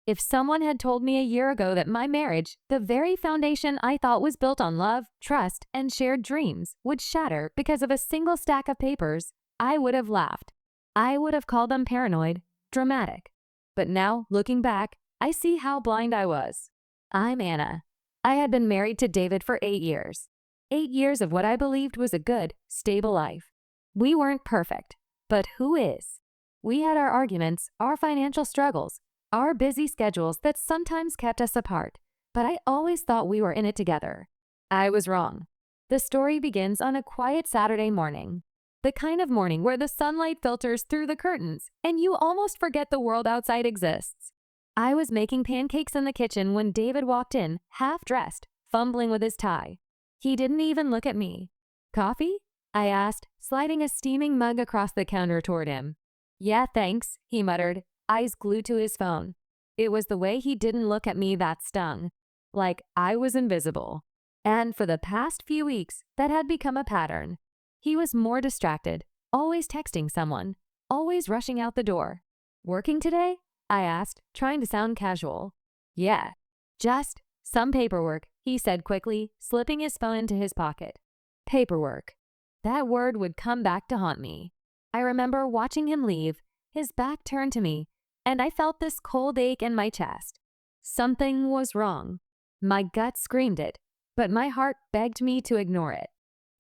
If someone had told me a year ago that my marriage, the very foundation I thought was built on love, trust, and shared dreams, would shatter because of a single stack of papers, I would have laughed. I would have called them paranoid, dramatic. But now, looking back, I see how blind I was. I'm Anna. I had been married to David for 8 years. 8 years of what I believed was a good, stable life. We weren't perfect, but who is? We had our arguments, our financial struggles, our busy schedules that sometimes kept us apart, but I always thought we were in it together. I was wrong. The story begins on a quiet Saturday morning. The kind of morning where the sunlight filters through the curtains and you almost forget the world outside exists. I was making pancakes in the kitchen when David walked in, half-dressed, fumbling with his tie. He didn't even look at me. "Coffee?" I asked, sliding a steaming mug across the counter toward him. "Yeah, thanks," he muttered, eyes glued to his phone. It was the way he didn't look at me that stung. Like I was invisible. And for the past few weeks, that had become a pattern. He was more distracted, always texting someone, always rushing out the door. "Working today?" I asked, trying to sound casual. "Yeah, just some paperwork," he said quickly, slipping his phone into his pocket. Paperwork. That word would come back to haunt me. I remember watching him leave, his back turned to me, and I felt this cold ache in my chest. Something was wrong. My gut screamed it, but my heart begged me to ignore it.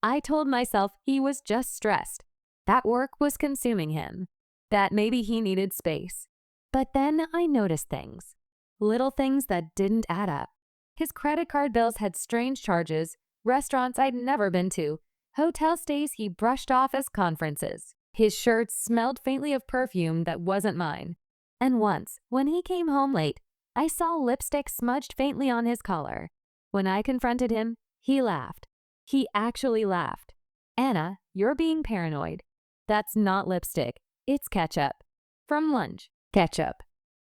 I told myself he was just stressed, that work was consuming him, that maybe he needed space. But then I noticed things. Little things that didn't add up. His credit card bills had strange charges, restaurants I'd never been to, hotel stays he brushed off as conferences. His shirts smelled faintly of perfume that wasn't mine. And once, when he came home late, I saw lipstick smudged faintly on his collar. When I confronted him, he laughed. He actually laughed. "Anna, you're being paranoid. That's not lipstick. It's ketchup. From lunch. Ketchup.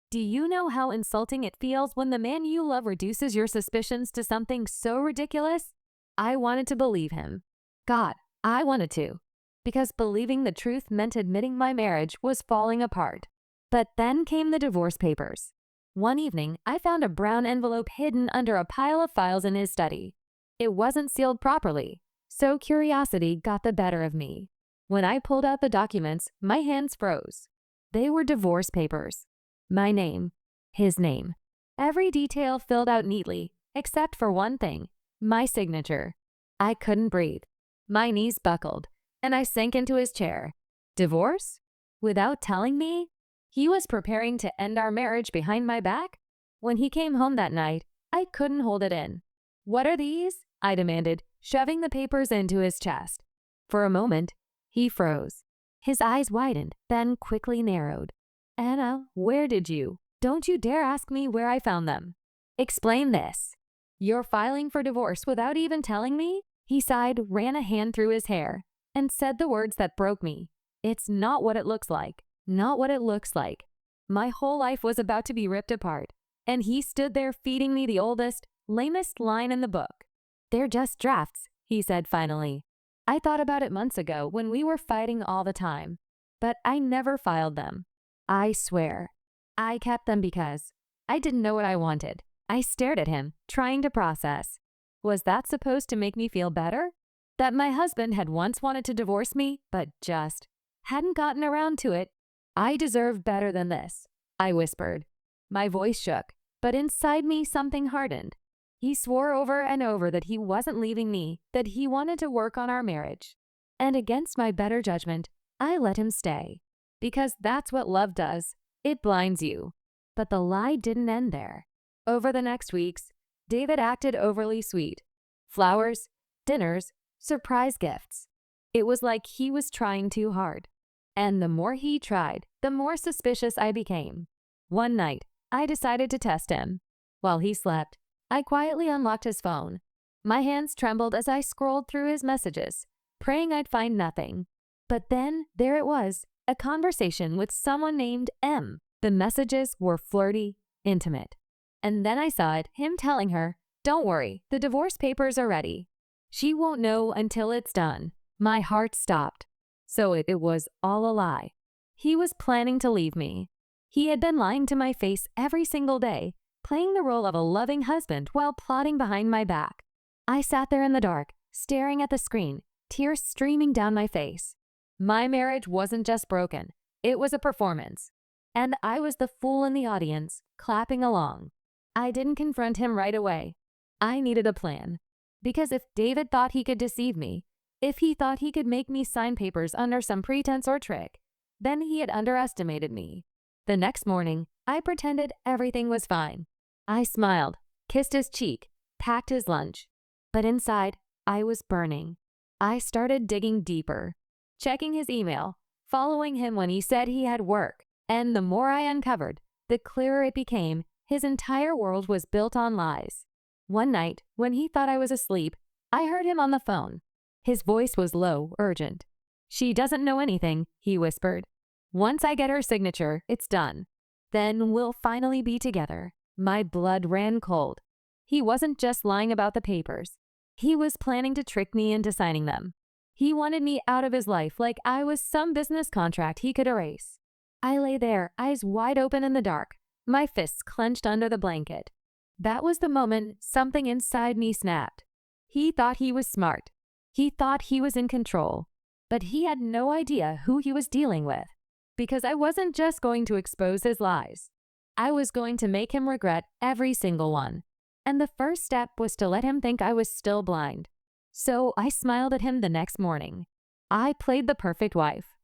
Do you know how insulting it feels when the man you love reduces your suspicions to something so ridiculous?" I wanted to believe him. God, I wanted to. Because believing the truth meant admitting my marriage was falling apart. But then came the divorce papers. One evening, I found a brown envelope hidden under a pile of files in his study. It wasn't sealed properly, so curiosity got the better of me. When I pulled out the documents, my hands froze. They were divorce papers. My name. His name. Every detail filled out neatly, except for one thing, my signature. I couldn't breathe. My knees buckled, and I sank into his chair. Divorce? Without telling me? He was preparing to end our marriage behind my back? When he came home that night, I couldn't hold it in. "What are these?" I demanded, shoving the papers into his chest. For a moment, he froze. His eyes widened, then quickly narrowed. "Anna, where did you? Don't you dare ask me where I found them. Explain this. You're filing for divorce without even telling me?" He sighed, ran a hand through his hair, and said the words that broke me. "It's not what it looks like. Not what it looks like." My whole life was about to be ripped apart, and he stood there feeding me the oldest, lamest line in the book. "They're just drafts," he said finally. "I thought about it months ago when we were fighting all the time, but I never filed them. I swear. I kept them because I didn't know what I wanted." I stared at him, trying to process. Was that supposed to make me feel better? That my husband had once wanted to divorce me, but just hadn't gotten around to it? "I deserve better than this," I whispered. My voice shook, but inside me something hardened. He swore over and over that he wasn't leaving me, that he wanted to work on our marriage. And against my better judgment, I let him stay. Because that's what love does. It blinds you. But the lie didn't end there. Over the next weeks, David acted overly sweet. Flowers, dinners, surprise gifts. It was like he was trying too hard. And the more he tried, the more suspicious I became. One night, I decided to test him. While he slept, I quietly unlocked his phone. My hands trembled as I scrolled through his messages, praying I'd find nothing. But then, there it was, a conversation with someone named M. The messages were flirty, intimate. And then I saw it, him telling her, "Don't worry, the divorce papers are ready. She won't know until it's done." My heart stopped. So it was all a lie. He was planning to leave me. He had been lying to my face every single day, playing the role of a loving husband while plotting behind my back. I sat there in the dark, staring at the screen, tears streaming down my face. My marriage wasn't just broken, it was a performance. And I was the fool in the audience, clapping along. I didn't confront him right away. I needed a plan. Because if David thought he could deceive me, if he thought he could make me sign papers under some pretense or trick, then he had underestimated me. The next morning, I pretended everything was fine. I smiled, kissed his cheek, packed his lunch. But inside, I was burning. I started digging deeper, checking his email, following him when he said he had work. And the more I uncovered, the clearer it became his entire world was built on lies. One night, when he thought I was asleep, I heard him on the phone. His voice was low, urgent. "She doesn't know anything," he whispered. "Once I get her signature, it's done. Then we'll finally be together." My blood ran cold. He wasn't just lying about the papers. He was planning to trick me into signing them. He wanted me out of his life like I was some business contract he could erase. I lay there, eyes wide open in the dark, my fists clenched under the blanket. That was the moment something inside me snapped. He thought he was smart. He thought he was in control. But he had no idea who he was dealing with. Because I wasn't just going to expose his lies. I was going to make him regret every single one. And the first step was to let him think I was still blind. So I smiled at him the next morning. I played the perfect wife.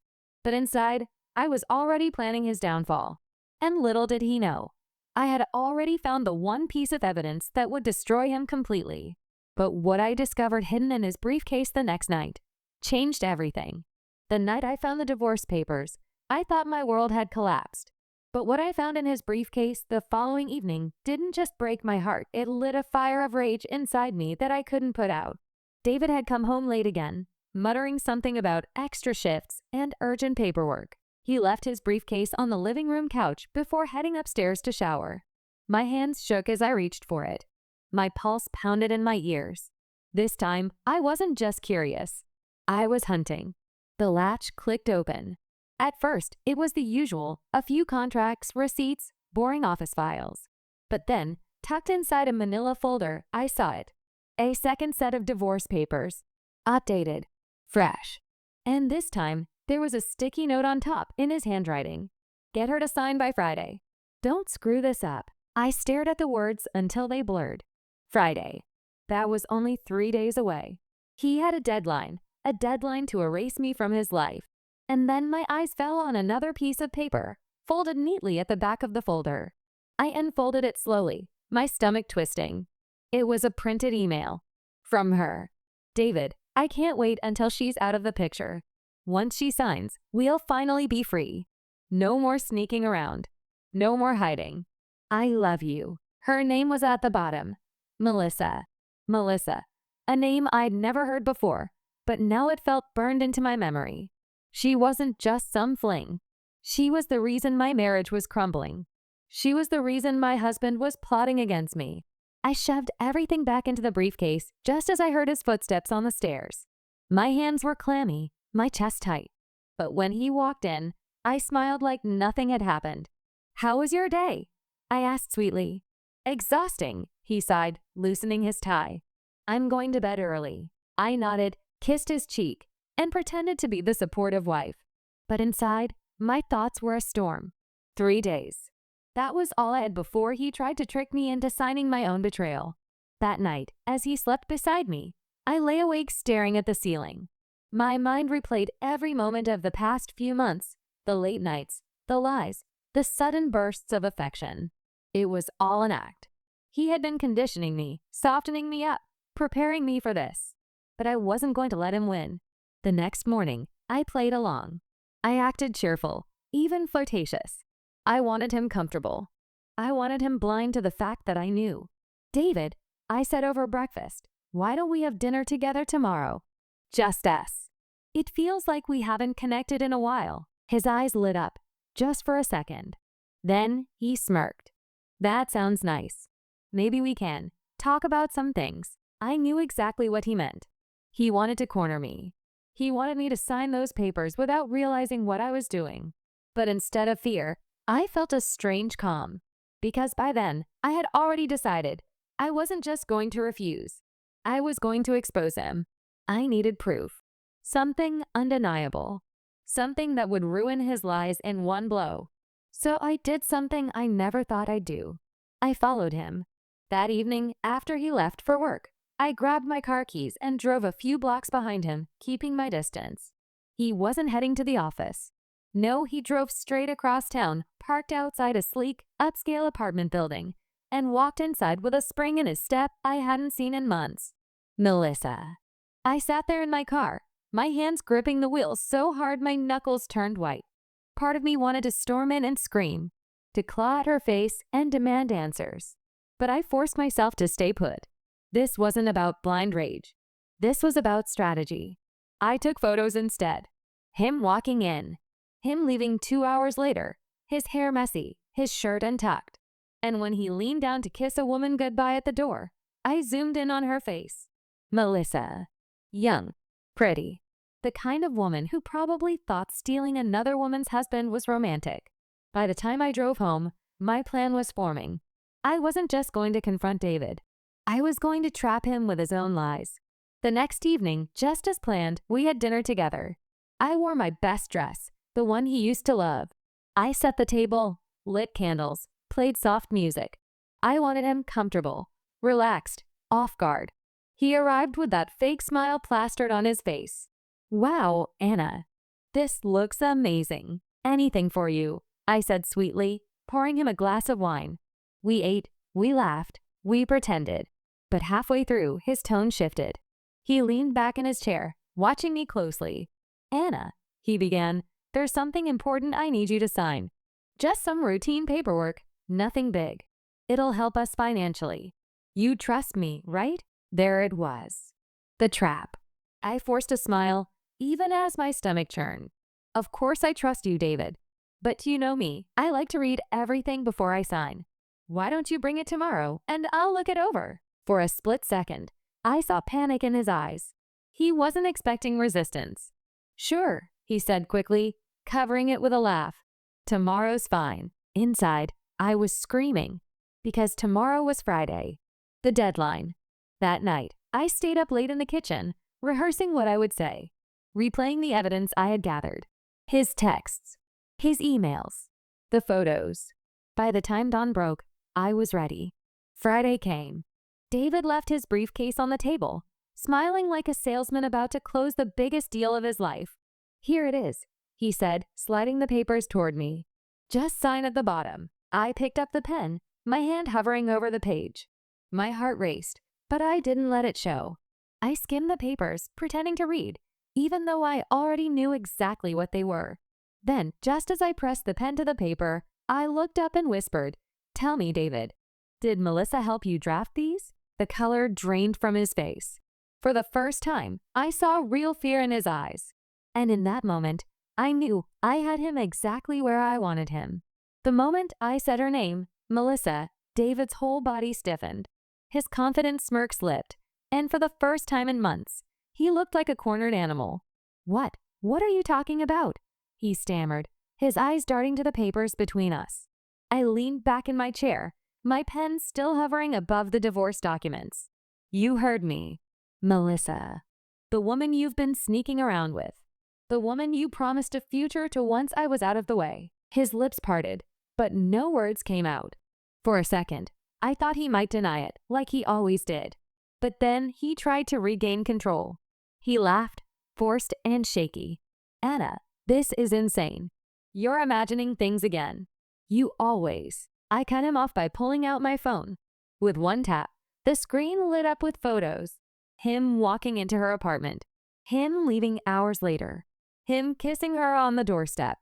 But inside, I was already planning his downfall. And little did he know, I had already found the one piece of evidence that would destroy him completely. But what I discovered hidden in his briefcase the next night changed everything. The night I found the divorce papers, I thought my world had collapsed. But what I found in his briefcase the following evening didn't just break my heart, it lit a fire of rage inside me that I couldn't put out. David had come home late again, muttering something about extra shifts and urgent paperwork. He left his briefcase on the living room couch before heading upstairs to shower. My hands shook as I reached for it. My pulse pounded in my ears. This time, I wasn't just curious. I was hunting. The latch clicked open. At first, it was the usual, a few contracts, receipts, boring office files. But then, tucked inside a manila folder, I saw it. A second set of divorce papers. Updated. Fresh. And this time, there was a sticky note on top in his handwriting. "Get her to sign by Friday. Don't screw this up." I stared at the words until they blurred. Friday. That was only 3 days away. He had a deadline to erase me from his life. And then my eyes fell on another piece of paper, folded neatly at the back of the folder. I unfolded it slowly, my stomach twisting. It was a printed email. From her. "David, I can't wait until she's out of the picture. Once she signs, we'll finally be free. No more sneaking around. No more hiding. I love you." Her name was at the bottom. Melissa. Melissa. A name I'd never heard before, but now it felt burned into my memory. She wasn't just some fling. She was the reason my marriage was crumbling. She was the reason my husband was plotting against me. I shoved everything back into the briefcase just as I heard his footsteps on the stairs. My hands were clammy, my chest tight. But when he walked in, I smiled like nothing had happened. "How was your day?" I asked sweetly. "Exhausting," he sighed, loosening his tie. "I'm going to bed early." I nodded, kissed his cheek, and pretended to be the supportive wife. But inside, my thoughts were a storm. 3 days. That was all I had before he tried to trick me into signing my own betrayal. That night, as he slept beside me, I lay awake staring at the ceiling. My mind replayed every moment of the past few months, the late nights, the lies, the sudden bursts of affection. It was all an act. He had been conditioning me, softening me up, preparing me for this. But I wasn't going to let him win. The next morning, I played along. I acted cheerful, even flirtatious. I wanted him comfortable. I wanted him blind to the fact that I knew. "David," I said over breakfast, "why don't we have dinner together tomorrow? Just us. It feels like we haven't connected in a while." His eyes lit up, just for a second. Then he smirked. "That sounds nice. Maybe we can talk about some things." I knew exactly what he meant. He wanted to corner me. He wanted me to sign those papers without realizing what I was doing. But instead of fear, I felt a strange calm, because by then I had already decided I wasn't just going to refuse. I was going to expose him. I needed proof. Something undeniable. Something that would ruin his lies in one blow. So I did something I never thought I'd do. I followed him. That evening, after he left for work, I grabbed my car keys and drove a few blocks behind him, keeping my distance. He wasn't heading to the office. No, he drove straight across town, parked outside a sleek, upscale apartment building, and walked inside with a spring in his step I hadn't seen in months. Melissa. I sat there in my car, my hands gripping the wheel so hard my knuckles turned white. Part of me wanted to storm in and scream, to claw at her face and demand answers. But I forced myself to stay put. This wasn't about blind rage. This was about strategy. I took photos instead. Him walking in. Him leaving 2 hours later, his hair messy, his shirt untucked. And when he leaned down to kiss a woman goodbye at the door, I zoomed in on her face. Melissa. Young. Pretty. The kind of woman who probably thought stealing another woman's husband was romantic. By the time I drove home, my plan was forming. I wasn't just going to confront David. I was going to trap him with his own lies. The next evening, just as planned, we had dinner together. I wore my best dress, the one he used to love. I set the table, lit candles, played soft music. I wanted him comfortable, relaxed, off guard. He arrived with that fake smile plastered on his face. Wow, Anna. This looks amazing. Anything for you, I said sweetly, pouring him a glass of wine. We ate, we laughed, we pretended. But halfway through, his tone shifted. He leaned back in his chair, watching me closely. Anna, he began, there's something important I need you to sign. Just some routine paperwork, nothing big. It'll help us financially. You trust me, right? There it was. The trap. I forced a smile, even as my stomach churned. Of course I trust you, David. But you know me, I like to read everything before I sign. Why don't you bring it tomorrow, and I'll look it over? For a split second, I saw panic in his eyes. He wasn't expecting resistance. Sure, he said quickly, covering it with a laugh. Tomorrow's fine. Inside, I was screaming, because tomorrow was Friday. The deadline. That night, I stayed up late in the kitchen, rehearsing what I would say, replaying the evidence I had gathered. His texts, his emails, the photos. By the time dawn broke, I was ready. Friday came. David left his briefcase on the table, smiling like a salesman about to close the biggest deal of his life. Here it is, he said, sliding the papers toward me. Just sign at the bottom. I picked up the pen, my hand hovering over the page. My heart raced, but I didn't let it show. I skimmed the papers, pretending to read, even though I already knew exactly what they were. Then, just as I pressed the pen to the paper, I looked up and whispered, "Tell me, David, did Melissa help you draft these?" The color drained from his face. For the first time, I saw real fear in his eyes. And in that moment, I knew I had him exactly where I wanted him. The moment I said her name, Melissa, David's whole body stiffened. His confident smirk slipped, and for the first time in months, he looked like a cornered animal. What are you talking about?" he stammered, his eyes darting to the papers between us. I leaned back in my chair, my pen still hovering above the divorce documents. "You heard me. Melissa. The woman you've been sneaking around with. The woman you promised a future to once I was out of the way." His lips parted, but no words came out. For a second, I thought he might deny it, like he always did. But then he tried to regain control. He laughed, forced and shaky. "Anna, this is insane. You're imagining things again. You always." I cut him off by pulling out my phone. With one tap, the screen lit up with photos. Him walking into her apartment. Him leaving hours later. Him kissing her on the doorstep.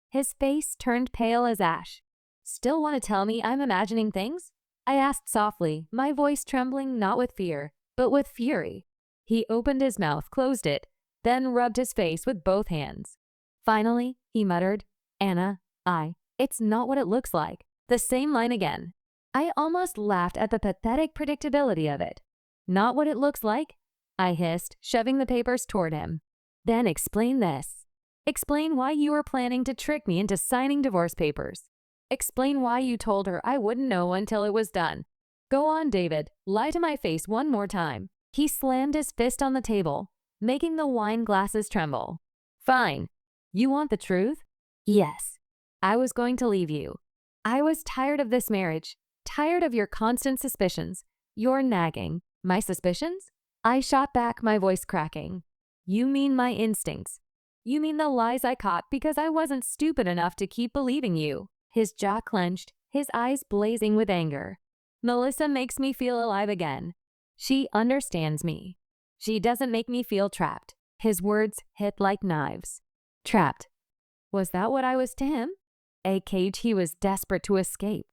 His face turned pale as ash. "Still want to tell me I'm imagining things?" I asked softly, my voice trembling not with fear, but with fury. He opened his mouth, closed it, then rubbed his face with both hands. Finally, he muttered, "Anna, it's not what it looks like." The same line again. I almost laughed at the pathetic predictability of it. "Not what it looks like?" I hissed, shoving the papers toward him. "Then explain this. Explain why you were planning to trick me into signing divorce papers." Explain why you told her I wouldn't know until it was done. Go on, David. Lie to my face one more time. He slammed his fist on the table, making the wine glasses tremble. Fine. You want the truth? Yes. I was going to leave you. I was tired of this marriage, tired of your constant suspicions, your nagging. My suspicions? I shot back, my voice cracking. You mean my instincts. You mean the lies I caught because I wasn't stupid enough to keep believing you. His jaw clenched, his eyes blazing with anger. Melissa makes me feel alive again. She understands me. She doesn't make me feel trapped. His words hit like knives. Trapped. Was that what I was to him? A cage he was desperate to escape.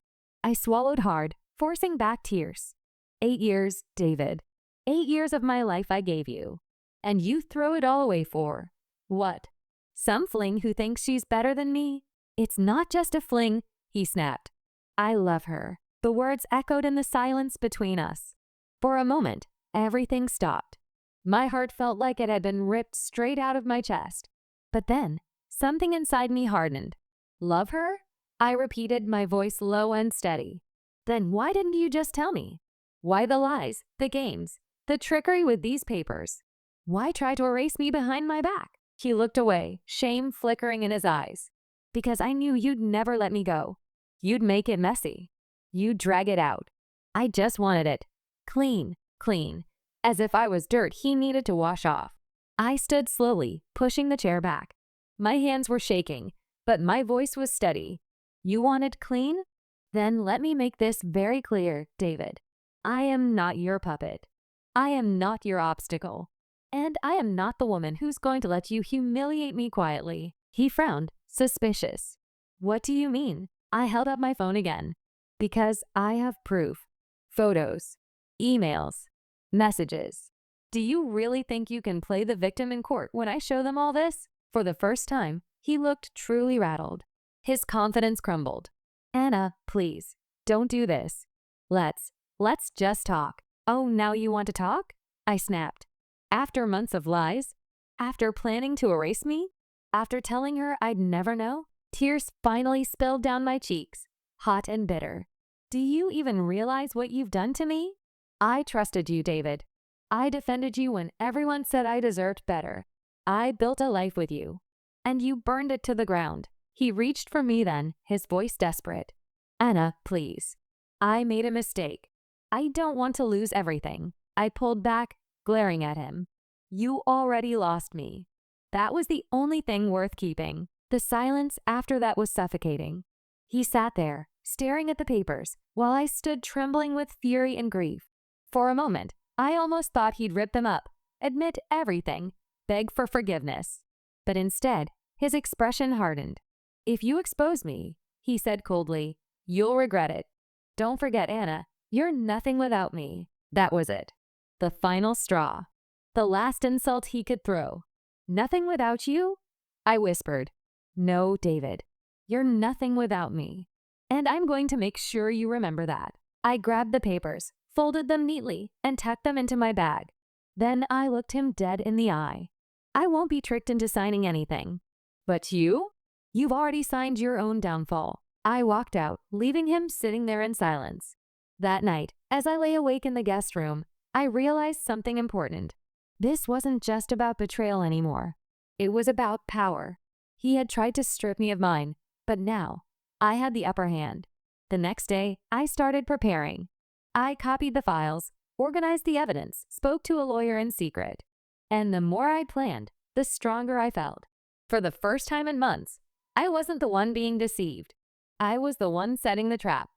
I swallowed hard, forcing back tears. 8 years, David. 8 years of my life I gave you. And you throw it all away for what? Some fling who thinks she's better than me? It's not just a fling, he snapped. I love her. The words echoed in the silence between us. For a moment, everything stopped. My heart felt like it had been ripped straight out of my chest. But then, something inside me hardened. Love her? I repeated, my voice low and steady. Then why didn't you just tell me? Why the lies, the games, the trickery with these papers? Why try to erase me behind my back? He looked away, shame flickering in his eyes. Because I knew you'd never let me go. You'd make it messy. You'd drag it out. I just wanted it. Clean, clean. As if I was dirt he needed to wash off. I stood slowly, pushing the chair back. My hands were shaking, but my voice was steady. You wanted clean? Then let me make this very clear, David. I am not your puppet. I am not your obstacle. And I am not the woman who's going to let you humiliate me quietly. He frowned, suspicious. What do you mean? I held up my phone again. Because I have proof. Photos. Emails. Messages. Do you really think you can play the victim in court when I show them all this? For the first time, he looked truly rattled. His confidence crumbled. Anna, please, don't do this. Let's just talk. Oh, now you want to talk? I snapped. After months of lies? After planning to erase me? After telling her I'd never know? Tears finally spilled down my cheeks, hot and bitter. Do you even realize what you've done to me? I trusted you, David. I defended you when everyone said I deserved better. I built a life with you. And you burned it to the ground. He reached for me then, his voice desperate. Anna, please. I made a mistake. I don't want to lose everything. I pulled back, glaring at him. You already lost me. That was the only thing worth keeping. The silence after that was suffocating. He sat there, staring at the papers, while I stood trembling with fury and grief. For a moment, I almost thought he'd rip them up, admit everything, beg for forgiveness. But instead, his expression hardened. If you expose me, he said coldly, you'll regret it. Don't forget, Anna, you're nothing without me. That was it. The final straw. The last insult he could throw. Nothing without you? I whispered. No, David. You're nothing without me. And I'm going to make sure you remember that. I grabbed the papers, folded them neatly, and tucked them into my bag. Then I looked him dead in the eye. I won't be tricked into signing anything. But you? You've already signed your own downfall. I walked out, leaving him sitting there in silence. That night, as I lay awake in the guest room, I realized something important. This wasn't just about betrayal anymore. It was about power. He had tried to strip me of mine, but now I had the upper hand. The next day, I started preparing. I copied the files, organized the evidence, spoke to a lawyer in secret. And the more I planned, the stronger I felt. For the first time in months, I wasn't the one being deceived. I was the one setting the trap.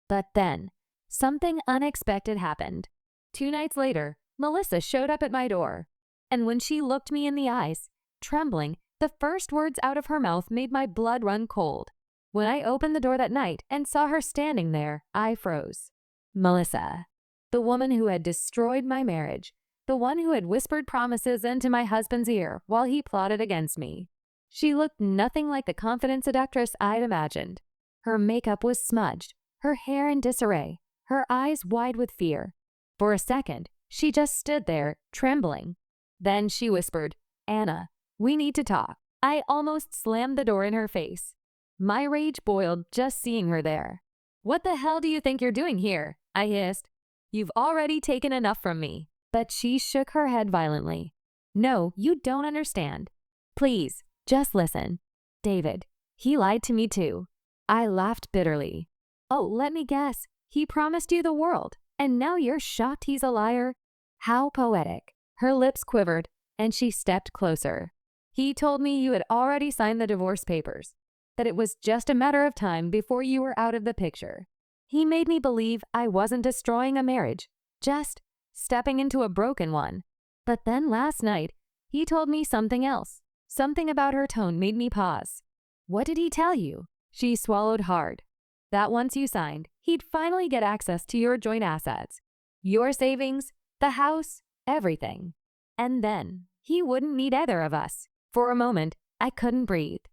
But then, something unexpected happened. 2 nights later, Melissa showed up at my door. And when she looked me in the eyes, trembling, the first words out of her mouth made my blood run cold. When I opened the door that night and saw her standing there, I froze. Melissa, the woman who had destroyed my marriage, the one who had whispered promises into my husband's ear while he plotted against me. She looked nothing like the confident seductress I'd imagined. Her makeup was smudged, her hair in disarray, her eyes wide with fear. For a second, she just stood there, trembling. Then she whispered, Anna, we need to talk. I almost slammed the door in her face. My rage boiled just seeing her there. "What the hell do you think you're doing here?" I hissed. "You've already taken enough from me." But she shook her head violently. "No, you don't understand. Please, just listen. David, he lied to me too." I laughed bitterly. "Oh, let me guess. He promised you the world, and now you're shocked he's a liar?" How poetic. Her lips quivered, and she stepped closer. "He told me you had already signed the divorce papers, that it was just a matter of time before you were out of the picture. He made me believe I wasn't destroying a marriage, just stepping into a broken one. But then last night, he told me something else. Something about her tone made me pause." "What did he tell you?" She swallowed hard. "That once you signed, he'd finally get access to your joint assets. Your savings, the house, everything. And then he wouldn't need either of us." For a moment, I couldn't breathe.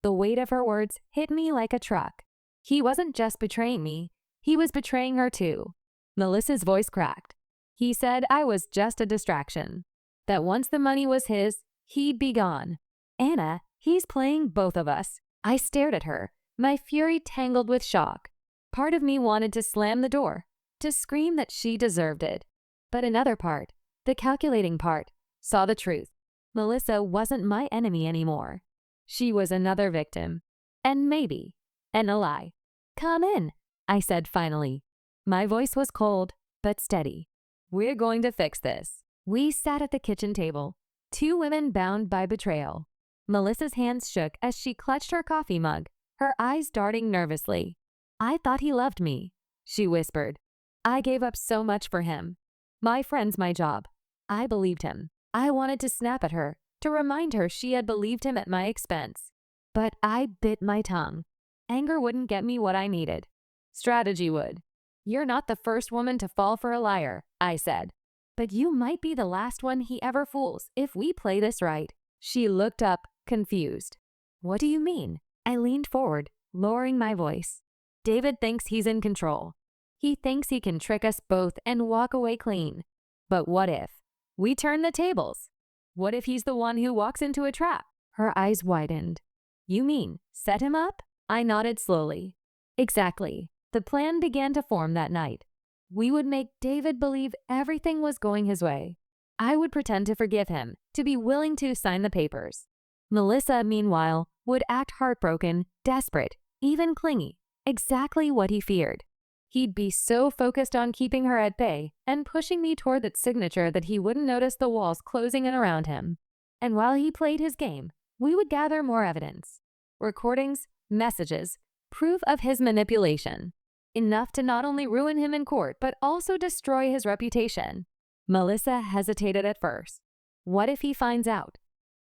The weight of her words hit me like a truck. He wasn't just betraying me, he was betraying her too. Melissa's voice cracked. "He said I was just a distraction. That once the money was his, he'd be gone." "Anna, he's playing both of us." I stared at her, my fury tangled with shock. Part of me wanted to slam the door, to scream that she deserved it. But another part, the calculating part, saw the truth. Melissa wasn't my enemy anymore. She was another victim. And maybe an ally. "Come in," I said finally. My voice was cold, but steady. "We're going to fix this." We sat at the kitchen table, two women bound by betrayal. Melissa's hands shook as she clutched her coffee mug, her eyes darting nervously. "I thought he loved me," she whispered. "I gave up so much for him. My friends, my job. I believed him." I wanted to snap at her, to remind her she had believed him at my expense. But I bit my tongue. Anger wouldn't get me what I needed. Strategy would. "You're not the first woman to fall for a liar," I said. "But you might be the last one he ever fools if we play this right." She looked up, confused. "What do you mean?" I leaned forward, lowering my voice. "David thinks he's in control. He thinks he can trick us both and walk away clean. But what if we turn the tables? What if he's the one who walks into a trap?" Her eyes widened. "You mean set him up?" I nodded slowly. "Exactly." The plan began to form that night. We would make David believe everything was going his way. I would pretend to forgive him, to be willing to sign the papers. Melissa, meanwhile, would act heartbroken, desperate, even clingy, exactly what he feared. He'd be so focused on keeping her at bay and pushing me toward that signature that he wouldn't notice the walls closing in around him. And while he played his game, we would gather more evidence. Recordings, messages, proof of his manipulation. Enough to not only ruin him in court, but also destroy his reputation. Melissa hesitated at first. What if he finds out?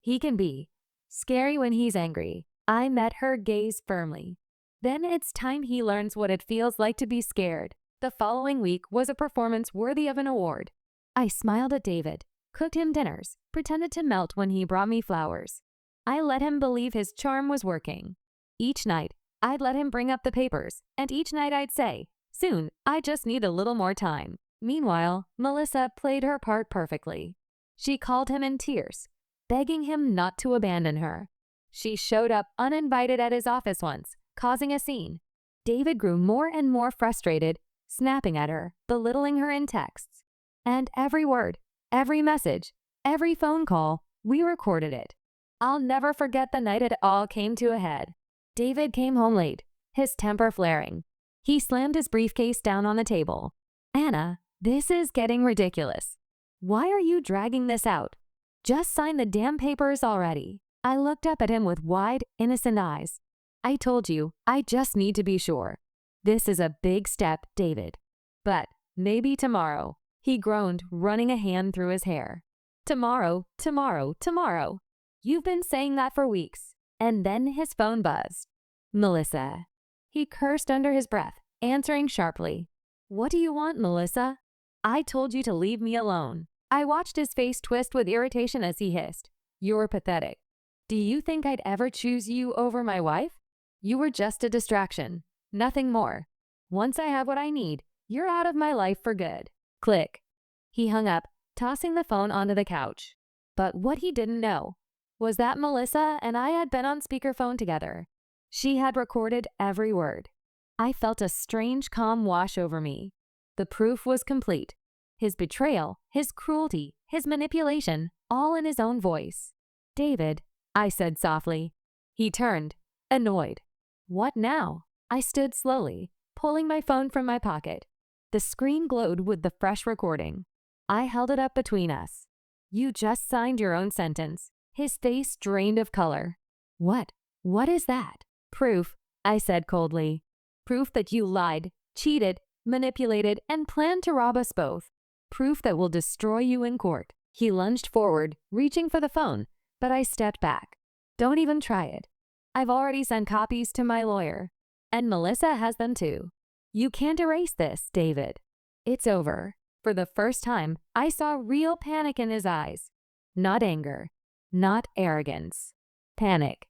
He can be scary when he's angry. I met her gaze firmly. Then it's time he learns what it feels like to be scared. The following week was a performance worthy of an award. I smiled at David, cooked him dinners, pretended to melt when he brought me flowers. I let him believe his charm was working. Each night, I'd let him bring up the papers, and each night I'd say, "Soon, I just need a little more time." Meanwhile, Melissa played her part perfectly. She called him in tears, begging him not to abandon her. She showed up uninvited at his office once, causing a scene. David grew more and more frustrated, snapping at her, belittling her in texts. And every word, every message, every phone call, we recorded it. I'll never forget the night it all came to a head. David came home late, his temper flaring. He slammed his briefcase down on the table. "Anna, this is getting ridiculous. Why are you dragging this out? Just sign the damn papers already." I looked up at him with wide, innocent eyes. "I told you, I just need to be sure. This is a big step, David. But maybe tomorrow." He groaned, running a hand through his hair. "Tomorrow, tomorrow, tomorrow. You've been saying that for weeks." And then his phone buzzed. "Melissa." He cursed under his breath, answering sharply. "What do you want, Melissa?" "I told you to leave me alone." I watched his face twist with irritation as he hissed. "You're pathetic. Do you think I'd ever choose you over my wife? You were just a distraction, nothing more. Once I have what I need, you're out of my life for good." Click. He hung up, tossing the phone onto the couch. But what he didn't know was that Melissa and I had been on speakerphone together. She had recorded every word. I felt a strange calm wash over me. The proof was complete. His betrayal, his cruelty, his manipulation, all in his own voice. "David," I said softly. He turned, annoyed. "What now?" I stood slowly, pulling my phone from my pocket. The screen glowed with the fresh recording. I held it up between us. "You just signed your own sentence." His face drained of color. What? What is that?" "Proof," I said coldly. "Proof that you lied, cheated, manipulated, and planned to rob us both. Proof that will destroy you in court." He lunged forward, reaching for the phone, but I stepped back. "Don't even try it. I've already sent copies to my lawyer. And Melissa has them too. You can't erase this, David. It's over." For the first time, I saw real panic in his eyes. Not anger. Not arrogance. Panic.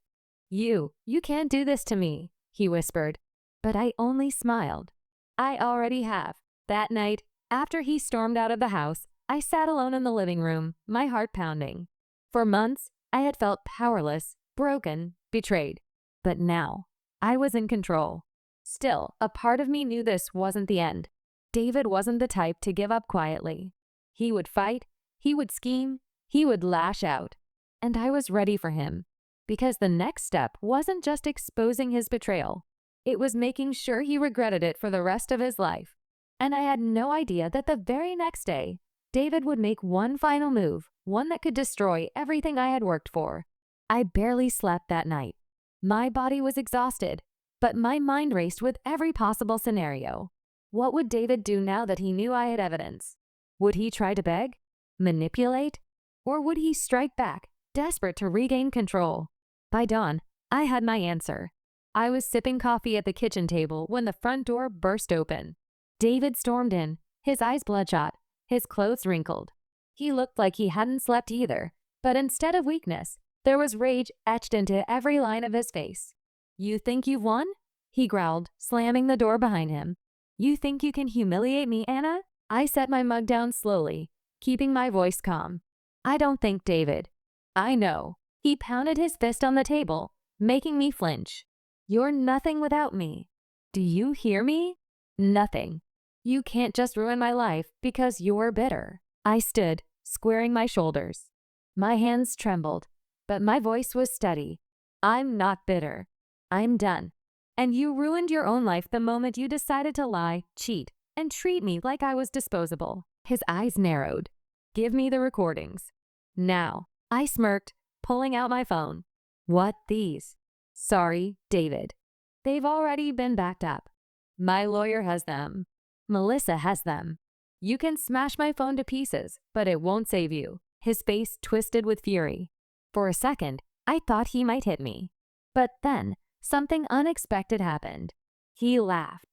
You can't do this to me," he whispered. But I only smiled. "I already have." That night, after he stormed out of the house, I sat alone in the living room, my heart pounding. For months, I had felt powerless, broken, betrayed. But now, I was in control. Still, a part of me knew this wasn't the end. David wasn't the type to give up quietly. He would fight, he would scheme, he would lash out. And I was ready for him. Because the next step wasn't just exposing his betrayal. It was making sure he regretted it for the rest of his life. And I had no idea that the very next day, David would make one final move, one that could destroy everything I had worked for. I barely slept that night. My body was exhausted, but my mind raced with every possible scenario. What would David do now that he knew I had evidence? Would he try to beg? Manipulate? Or would he strike back, desperate to regain control? By dawn, I had my answer. I was sipping coffee at the kitchen table when the front door burst open. David stormed in, his eyes bloodshot, his clothes wrinkled. He looked like he hadn't slept either, but instead of weakness, there was rage etched into every line of his face. "You think you've won?" he growled, slamming the door behind him. "You think you can humiliate me, Anna?" I set my mug down slowly, keeping my voice calm. "I don't think, David. I know." He pounded his fist on the table, making me flinch. "You're nothing without me. Do you hear me? Nothing. You can't just ruin my life because you're bitter." I stood, squaring my shoulders. My hands trembled, but my voice was steady. "I'm not bitter. I'm done. And you ruined your own life the moment you decided to lie, cheat, and treat me like I was disposable." His eyes narrowed. "Give me the recordings. Now." I smirked, pulling out my phone. "What, these?" "Sorry, David. They've already been backed up. My lawyer has them. Melissa has them. You can smash my phone to pieces, but it won't save you." His face twisted with fury. For a second, I thought he might hit me. But then, something unexpected happened. He laughed.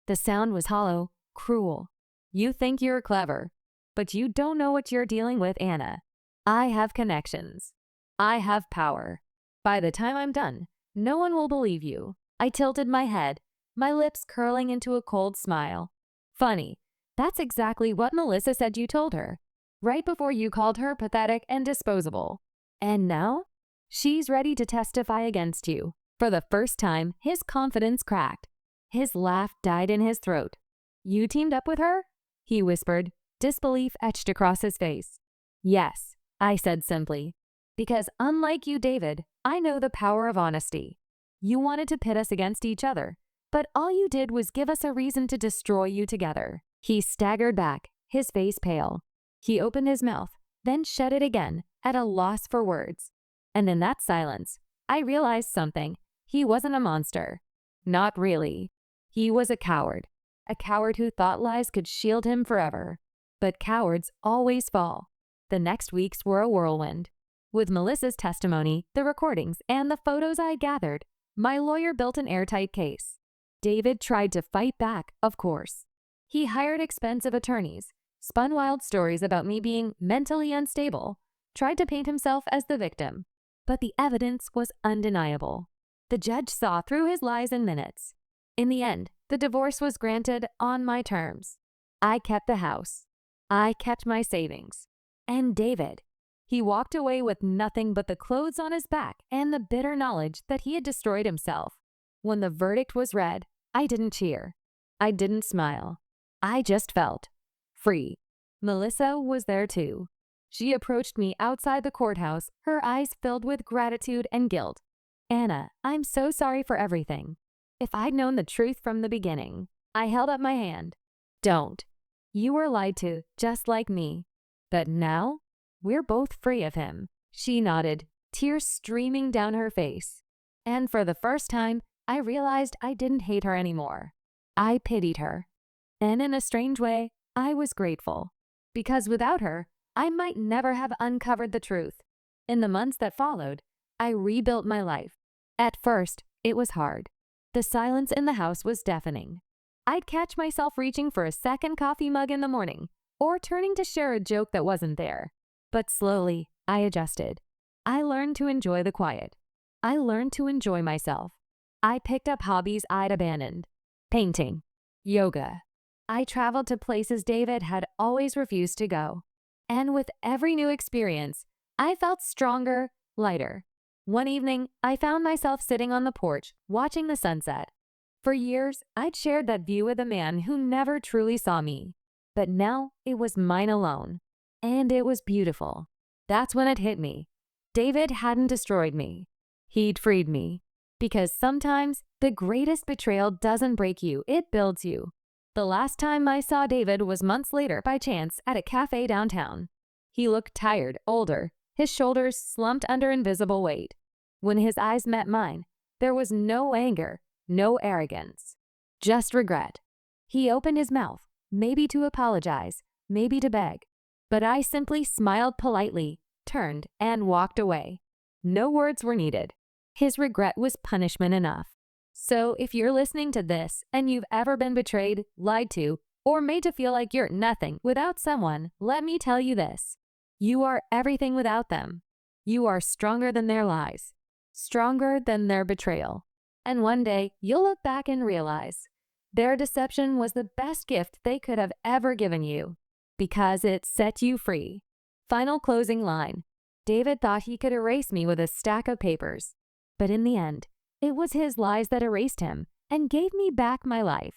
The sound was hollow, cruel. "You think you're clever, but you don't know what you're dealing with, Anna. I have connections. I have power. By the time I'm done, no one will believe you." I tilted my head, my lips curling into a cold smile. "Funny, that's exactly what Melissa said you told her, right before you called her pathetic and disposable. And now, she's ready to testify against you." For the first time, his confidence cracked. His laugh died in his throat. "You teamed up with her?" he whispered, disbelief etched across his face. "Yes," I said simply. "Because unlike you, David, I know the power of honesty. You wanted to pit us against each other, but all you did was give us a reason to destroy you together." He staggered back, his face pale. He opened his mouth, then shut it again, at a loss for words. And in that silence, I realized something. He wasn't a monster. Not really. He was a coward who thought lies could shield him forever. But cowards always fall. The next weeks were a whirlwind. With Melissa's testimony, the recordings, and the photos I gathered, my lawyer built an airtight case. David tried to fight back, of course. He hired expensive attorneys, spun wild stories about me being mentally unstable, tried to paint himself as the victim. But the evidence was undeniable. The judge saw through his lies in minutes. In the end, the divorce was granted on my terms. I kept the house. I kept my savings. And David, he walked away with nothing but the clothes on his back and the bitter knowledge that he had destroyed himself. When the verdict was read, I didn't cheer. I didn't smile. I just felt free. Melissa was there too. She approached me outside the courthouse, her eyes filled with gratitude and guilt. Anna, I'm so sorry for everything. If I'd known the truth from the beginning. I held up my hand. Don't. You were lied to, just like me. But now, we're both free of him. She nodded, tears streaming down her face. And for the first time, I realized I didn't hate her anymore. I pitied her. And in a strange way, I was grateful. Because without her, I might never have uncovered the truth. In the months that followed, I rebuilt my life. At first, it was hard. The silence in the house was deafening. I'd catch myself reaching for a second coffee mug in the morning, or turning to share a joke that wasn't there. But slowly, I adjusted. I learned to enjoy the quiet. I learned to enjoy myself. I picked up hobbies I'd abandoned. Painting. Yoga. I traveled to places David had always refused to go. And with every new experience, I felt stronger, lighter. One evening, I found myself sitting on the porch, watching the sunset. For years, I'd shared that view with a man who never truly saw me. But now, it was mine alone. And it was beautiful. That's when it hit me. David hadn't destroyed me. He'd freed me. Because sometimes, the greatest betrayal doesn't break you, it builds you. The last time I saw David was months later by chance at a cafe downtown. He looked tired, older, his shoulders slumped under invisible weight. When his eyes met mine, there was no anger, no arrogance, just regret. He opened his mouth, maybe to apologize, maybe to beg. But I simply smiled politely, turned, and walked away. No words were needed. His regret was punishment enough. So if you're listening to this and you've ever been betrayed, lied to, or made to feel like you're nothing without someone, let me tell you this. You are everything without them. You are stronger than their lies, stronger than their betrayal. And one day, you'll look back and realize their deception was the best gift they could have ever given you, because it set you free. Final closing line. David thought he could erase me with a stack of papers. But in the end, it was his lies that erased him and gave me back my life.